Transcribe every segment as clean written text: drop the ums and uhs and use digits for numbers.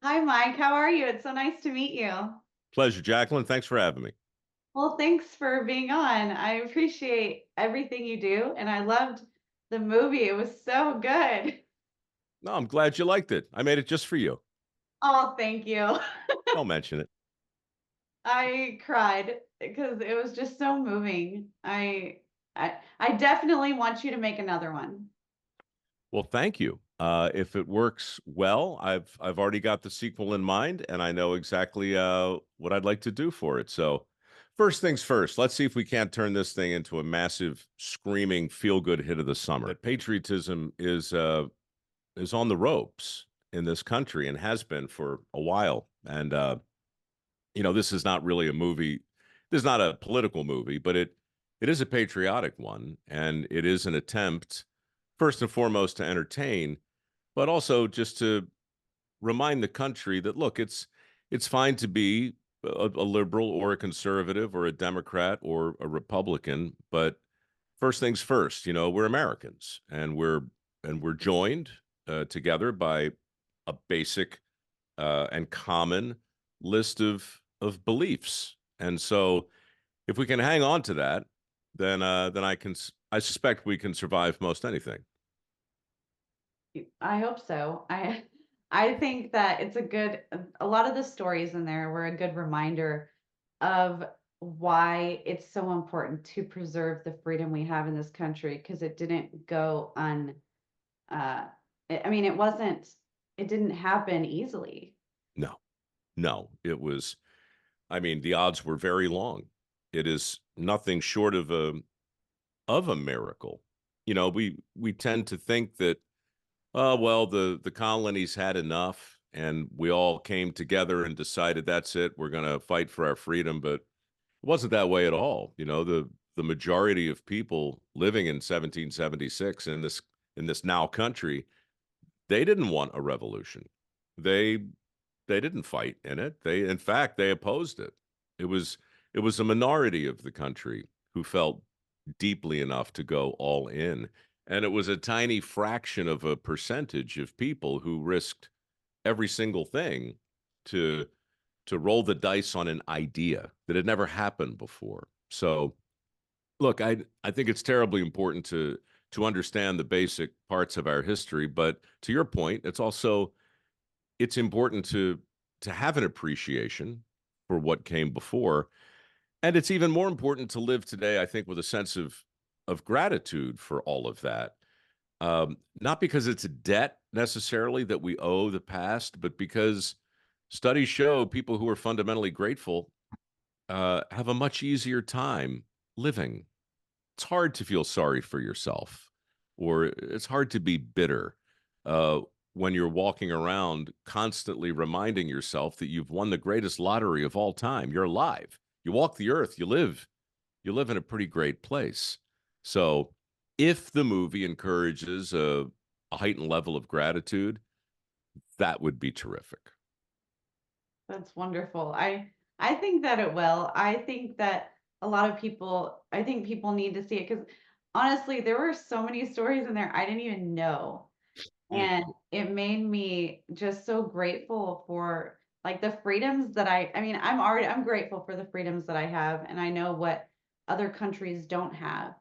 Hi, Mike. How are you? It's so nice to meet you. Pleasure, Jacqueline. Thanks for having me. Well, thanks for being on. I appreciate everything you do, and I loved the movie. It was so good. No, I'm glad you liked it. I made it just for you. Oh, thank you. Don't mention it. I cried because it was just so moving. I definitely want you to make another one. Well, thank you. If it works well, I've already got the sequel in mind, and I know exactly what I'd like to do for it. So, first things first, let's see if we can't turn this thing into a massive, screaming, feel-good hit of the summer. That patriotism is on the ropes in this country and has been for a while. And this is not really a movie. This is not a political movie, but it is a patriotic one, and it is an attempt, first and foremost, to entertain, but also just to remind the country that look, it's fine to be a liberal or a conservative or a Democrat or a Republican, but first things first, we're Americans, and we're joined together by a basic and common list of beliefs. And so if we can hang on to that, then I suspect we can survive most anything. I hope so. I think that it's a lot of the stories in there were a good reminder of why it's so important to preserve the freedom we have in this country because it didn't go un I mean it didn't happen easily. No, no, it was. I mean, the odds were very long. It is nothing short of a miracle. We tend to think that, oh well, the colonies had enough, and we all came together and decided that's it. We're going to fight for our freedom, but it wasn't that way at all. The majority of people living in 1776 in this now country, they didn't want a revolution. They they didn't fight in it. In fact, they opposed it. It was it was a minority of the country who felt deeply enough to go all in, and it was a tiny fraction of a percentage of people who risked every single thing to to roll the dice on an idea that had never happened before. So, look, I think it's terribly important to understand the basic parts of our history, but to your point, it's important to have an appreciation for what came before, and it's even more important to live today, I think, with a sense of gratitude for all of that. Not because it's a debt necessarily that we owe the past, but because studies show people who are fundamentally grateful have a much easier time living. It's hard to feel sorry for yourself, or it's hard to be bitter uh, when you're walking around constantly reminding yourself that you've won the greatest lottery of all time. You're alive. You walk the earth. You live in a pretty great place. So, if the movie encourages a heightened level of gratitude, that would be terrific. That's wonderful. I think that it will. I think that I think people need to see it because honestly, there were so many stories in there I didn't even know. Mm. And it made me just so grateful for like the freedoms that I mean, I'm grateful for the freedoms that I have and I know what other countries don't have.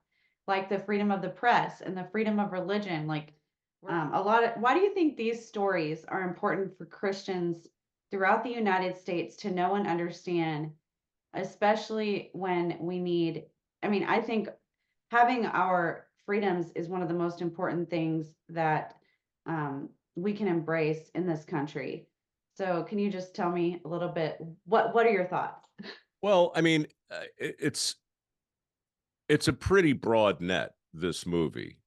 Like the freedom of the press and the freedom of religion. Like why do you think these stories are important for Christians throughout the United States to know and understand, especially when we need, I mean, I think having our freedoms is one of the most important things that we can embrace in this country. So, can you just tell me a little bit what are your thoughts? Well, I mean, it's a pretty broad net, this movie,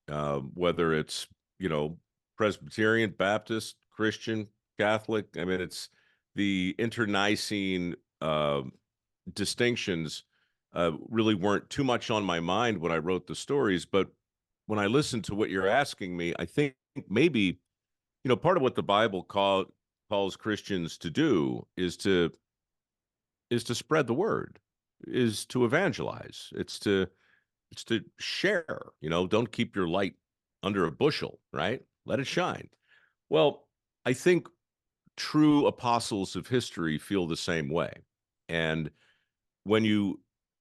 whether it's, you know, Presbyterian, Baptist, Christian, Catholic. I mean, it's the internecine distinctions really weren't too much on my mind when I wrote the stories. But when I listen to what you're asking me, I think maybe, part of what the Bible calls Christians to do is to spread the word, is to evangelize. It's to share. Don't keep your light under a bushel, right? Let it shine. Well, I think true apostles of history feel the same way. And when you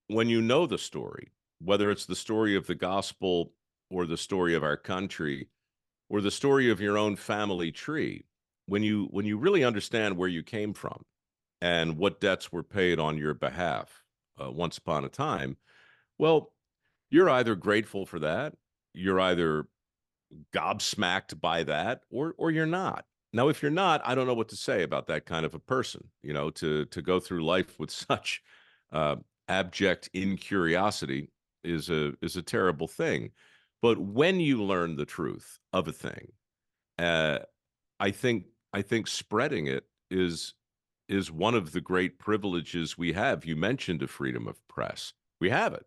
know the story, whether it's the story of the gospel or the story of our country or the story of your own family tree, when you really understand where you came from and what debts were paid on your behalf once upon a time, well, you're either grateful for that, you're either gobsmacked by that, or you're not. Now, if you're not, I don't know what to say about that kind of a person. You know, to go through life with such uh, abject incuriosity is a terrible thing. But when you learn the truth of a thing, uh, I think spreading it is one of the great privileges we have. You mentioned a freedom of press. We have it.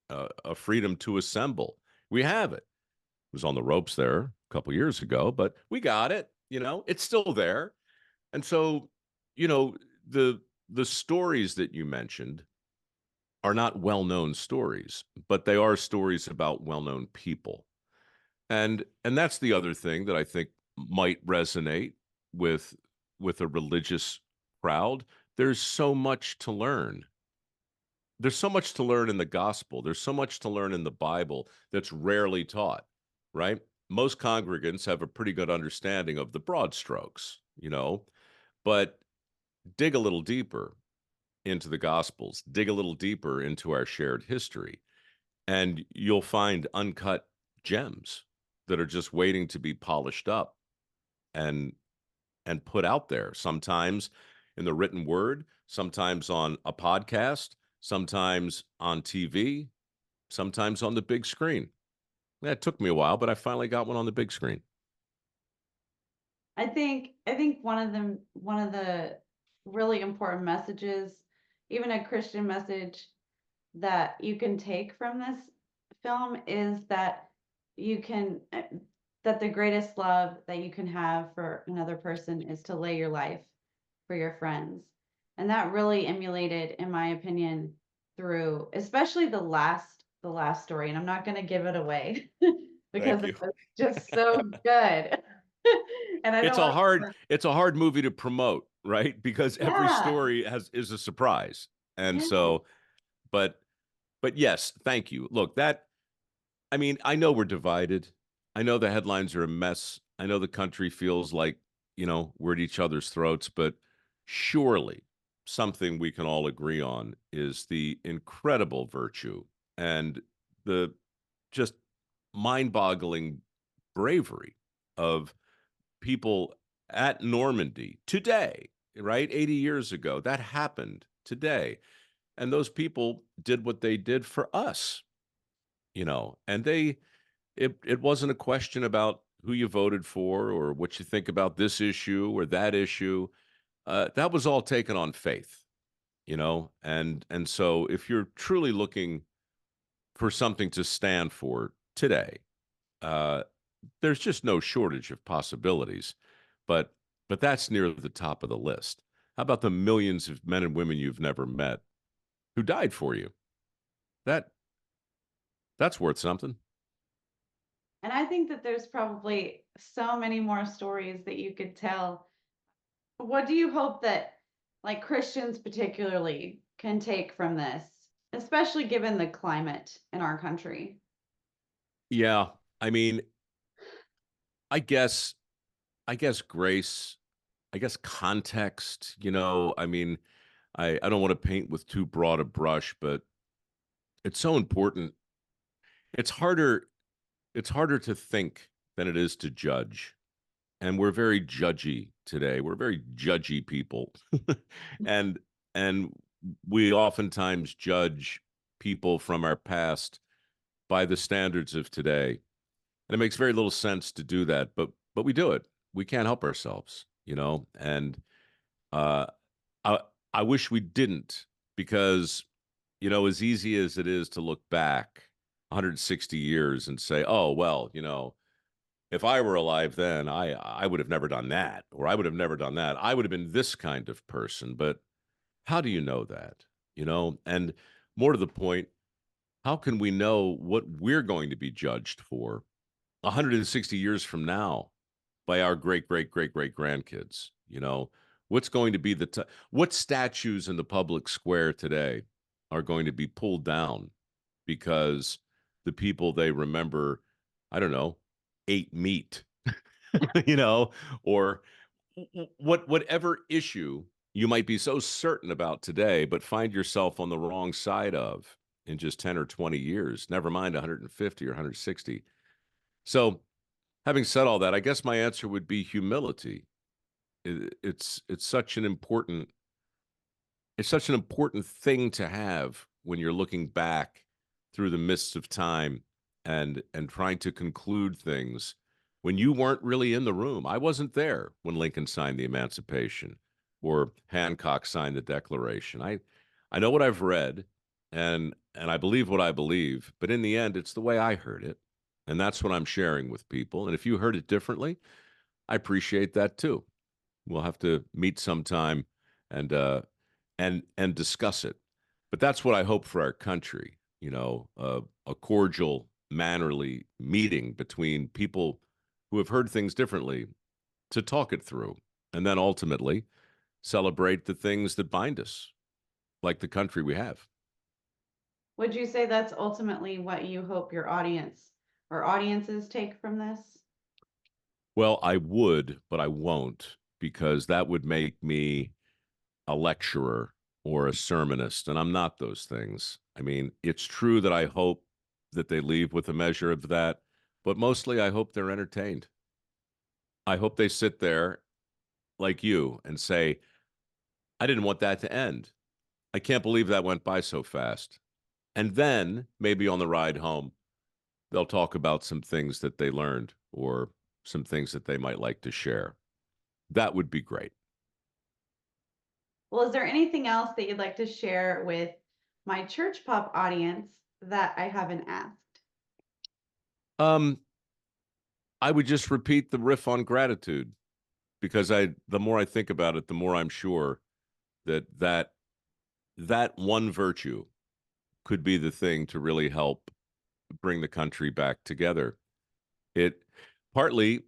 A freedom to assemble. We have it. It was on the ropes there a couple years ago, but we got it. You know, it's still there. And so, you know, the stories that you mentioned are not well-known stories, but they are stories about well-known people. And that's the other thing that I think might resonate with a religious crowd. There's so much to learn. There's so much to learn in the gospel. There's so much to learn in the Bible that's rarely taught, right? Most congregants have a pretty good understanding of the broad strokes, you know, but dig a little deeper into the gospels, dig a little deeper into our shared history, and you'll find uncut gems that are just waiting to be polished up and put out there, sometimes in the written word, sometimes on a podcast, sometimes on TV, sometimes on the big screen. Yeah, it took me a while, but I finally got one on the big screen. I think one of the really important messages, even a Christian message that you can take from this film is that you can that the greatest love that you can have for another person is to lay your life for your friends. And that really emulated, in my opinion, through especially the last story. And I'm not going to give it away because Thank it you. was just so good. And I don't want to. It's a hard movie to promote, right? Because every Yeah, story is a surprise. And yeah. so, but yes, thank you. Look, that I mean, I know we're divided. I know the headlines are a mess. I know the country feels like, you know, we're at each other's throats, but surely something we can all agree on is the incredible virtue and the just mind-boggling bravery of people at Normandy today, right? 80 years ago. That happened today. And those people did what they did for us, you know, and it wasn't a question about who you voted for or what you think about this issue or that issue. That was all taken on faith, you know, and so if you're truly looking for something to stand for today, uh, there's just no shortage of possibilities, but that's near the top of the list. How about the millions of men and women you've never met who died for you? That that's worth something. And I think that there's probably so many more stories that you could tell. What do you hope that, like Christians particularly, can take from this, especially given the climate in our country? Yeah, I mean, I guess grace, I guess context, you know, I mean, I don't want to paint with too broad a brush, but it's so important. It's harder to think than it is to judge. And we're very judgy today. We're very judgy people. and and we oftentimes judge people from our past by the standards of today. And it makes very little sense to do that, but we do it. We can't help ourselves, you know? And uh I I wish we didn't because you know, as easy as it is to look back 160 years and say, "Oh, well, you know, if I were alive then, I would have never done that, or I would have never done that. I would have been this kind of person." But how do you know that? You know, and more to the point, how can we know what we're going to be judged for 160 years from now? by our great, great, great, great grandkids. You know, what's going to be what statues in the public square today are going to be pulled down because the people they remember, I don't know, ate meat, you know, or whatever issue you might be so certain about today, but find yourself on the wrong side of in just 10 or 20 years, never mind 150 or 160. So, having said all that, I guess my answer would be humility. It's such an important thing to have when you're looking back through the mists of time and trying to conclude things when you weren't really in the room. I wasn't there when Lincoln signed the Emancipation or Hancock signed the Declaration. I know what I've read and I believe what I believe, but in the end it's the way I heard it. And that's what I'm sharing with people. And if you heard it differently, I appreciate that too. We'll have to meet sometime and and discuss it. But that's what I hope for our country. You know, a cordial, mannerly meeting between people who have heard things differently to talk it through, and then ultimately celebrate the things that bind us, like the country we have. Would you say that's ultimately what you hope your audience or audiences take from this? Well, I would, but I won't because that would make me a lecturer or a sermonist, and I'm not those things. I mean, it's true that I hope that they leave with a measure of that, but mostly I hope they're entertained. I hope they sit there like you and say, I didn't want that to end. I can't believe that went by so fast. And then maybe on the ride home, they'll talk about some things that they learned or some things that they might like to share. That would be great. Well, is there anything else that you'd like to share with my church pop audience that I haven't asked? Um, I would just repeat the riff on gratitude because the more I think about it, the more I'm sure that one virtue could be the thing to really help bring the country back together. It partly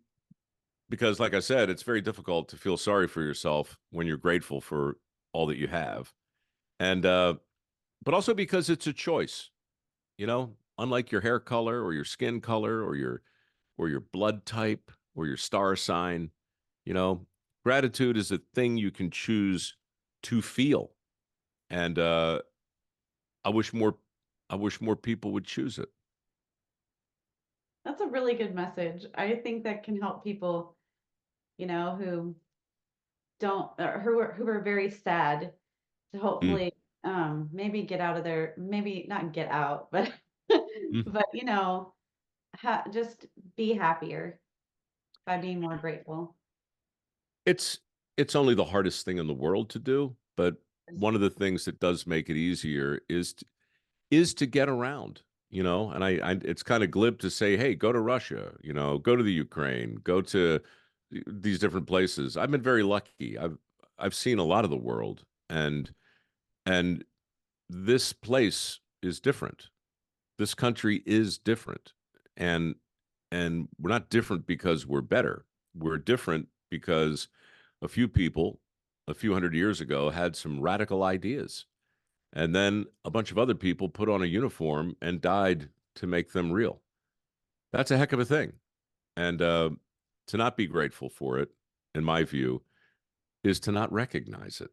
because, like I said, it's very difficult to feel sorry for yourself when you're grateful for all that you have, and but also because it's a choice. You know, unlike your hair color or your skin color or your blood type or your star sign, you know, gratitude is a thing you can choose to feel, and I wish more I wish more people would choose it. That's a really good message. I think that can help people, who don't or who are very sad to Mm, hopefully maybe get out of their maybe not get out, but mm. but just be happier by being more grateful. It's it's only the hardest thing in the world to do, but one of the things that does make it easier is to get around, you know. And I it's kind of glib to say, hey, go to Russia, you know, go to the Ukraine, go to these different places. I've been very lucky. I've seen a lot of the world, and this place is different. This country is different, and we're not different because we're better. We're different because a few people a few hundred years ago had some radical ideas, and then a bunch of other people put on a uniform and died to make them real. That's a heck of a thing, and to not be grateful for it, in my view, is to not recognize it.